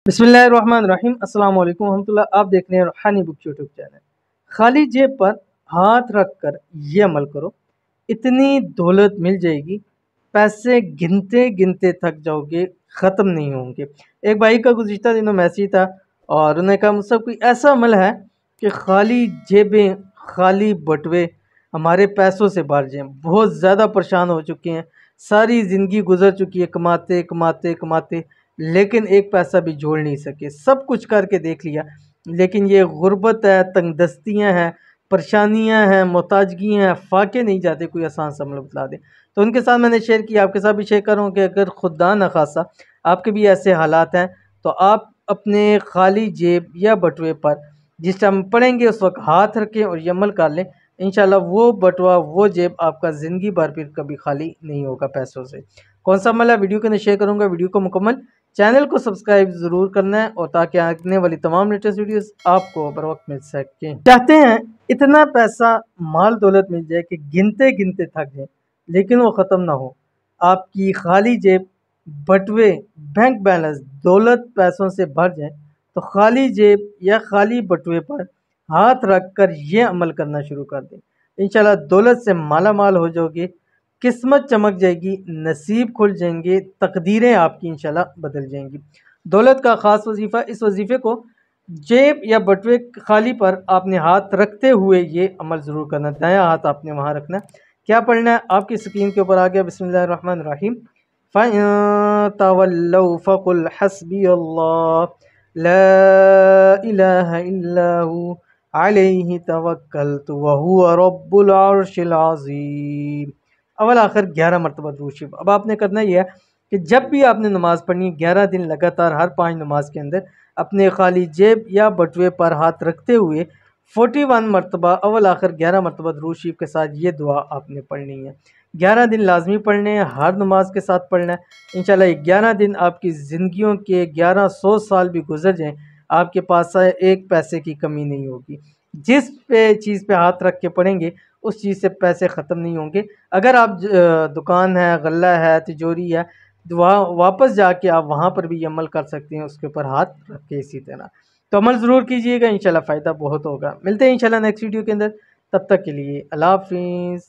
बिस्मिल्लाहिर्रहमानिर्रहीम अस्सलाम वालेकुम रहमतुल्लाह। आप देख रहे हैं रूहानी बुक यूट्यूब चैनल। खाली जेब पर हाथ रख कर ये अमल करो, इतनी दौलत मिल जाएगी, पैसे गिनते गिनते थक जाओगे, ख़त्म नहीं होंगे। एक भाई का गुज़िश्ता दिनों मैसेज था और उन्होंने कहा मुझसे कोई ऐसा अमल है कि खाली जेबें, खाली बटुए हमारे पैसों से भर जाएँ। बहुत ज़्यादा परेशान हो चुके हैं, सारी ज़िंदगी गुजर चुकी है कमाते कमाते कमाते, लेकिन एक पैसा भी जोड़ नहीं सके। सब कुछ करके देख लिया, लेकिन ये गुर्बत है, तंगदस्तियाँ हैं, परेशानियाँ हैं, मोहताजगियाँ हैं, फाके नहीं जाते। कोई आसान सा अमल बतला दे तो उनके साथ मैंने शेयर किया, आपके साथ भी शेयर करूँ कि अगर खुदा न खासा आपके भी ऐसे हालात हैं तो आप अपने खाली जेब या बटुए पर जिस टाइम पढ़ेंगे उस वक्त हाथ रखें और ये अमल कर लें। इंशाल्लाह वो बटुआ, वो जेब आपका ज़िंदगी भर फिर कभी खाली नहीं होगा पैसों से। कौन सा अमल है वीडियो के अंदर शेयर करूँगा, वीडियो को मुकम्मल, चैनल को सब्सक्राइब ज़रूर करना है और ताकि आने वाली तमाम लेटेस्ट वीडियोस आपको बर वक्त मिल सकें। चाहते हैं इतना पैसा माल दौलत मिल जाए कि गिनते गिनते थक जाए, लेकिन वो ख़त्म ना हो। आपकी खाली जेब, बटुए, बैंक बैलेंस दौलत पैसों से भर जाए तो खाली जेब या खाली बटुए पर हाथ रख कर ये अमल करना शुरू कर दें। इंशाल्लाह दौलत से माला माल हो जाओगे, किस्मत चमक जाएगी, नसीब खुल जाएंगे, तकदीरें आपकी इंशाल्लाह बदल जाएंगी। दौलत का ख़ास वजीफ़ा, इस वजीफ़े को जेब या बटुए खाली पर आपने हाथ रखते हुए ये अमल ज़रूर करना। दायां हाथ आपने वहाँ रखना है। क्या पढ़ना है आपकी स्क्रीन के ऊपर आ गया। बिस्मिल्लाहिर्रहमानिर्रहीम। तवल्लौ फ़कुल हस्बी अल्लाह ला इलाहा इल्ला हु अलैहि तवक्कलतु व हुवा रब्बुल अर्शिल अज़ीम। अव्वल आखिर 11 मरतबा दुरूद शरीफ। अब आपने करना यह है कि जब भी आपने नमाज़ पढ़नी है 11 दिन लगातार हर 5 नमाज के अंदर अपने खाली जेब या बटुए पर हाथ रखते हुए 41 मरतबा अव्वल आखिर 11 मरतबा दुरूद शरीफ के साथ ये दुआ आपने पढ़नी है। 11 दिन लाजमी पढ़ने हैं, हर नमाज के साथ पढ़ना है। इंशाल्लाह 11 दिन आपकी ज़िंदगियों के 1100 साल भी गुजर जाएँ, आपके पास एक पैसे की कमी नहीं होगी। जिस पे चीज़ पे हाथ रख के पढ़ेंगे उस चीज़ से पैसे ख़त्म नहीं होंगे। अगर आप दुकान है, गल्ला है, तिजोरी है, वहाँ वापस जाके आप वहाँ पर भी अमल कर सकते हैं, उसके ऊपर हाथ रख के। इसी तरह तो अमल ज़रूर कीजिएगा, इंशाल्लाह फ़ायदा बहुत होगा। मिलते हैं इंशाल्लाह नेक्स्ट वीडियो के अंदर, तब तक के लिए अल्लाह हाफ़िज़।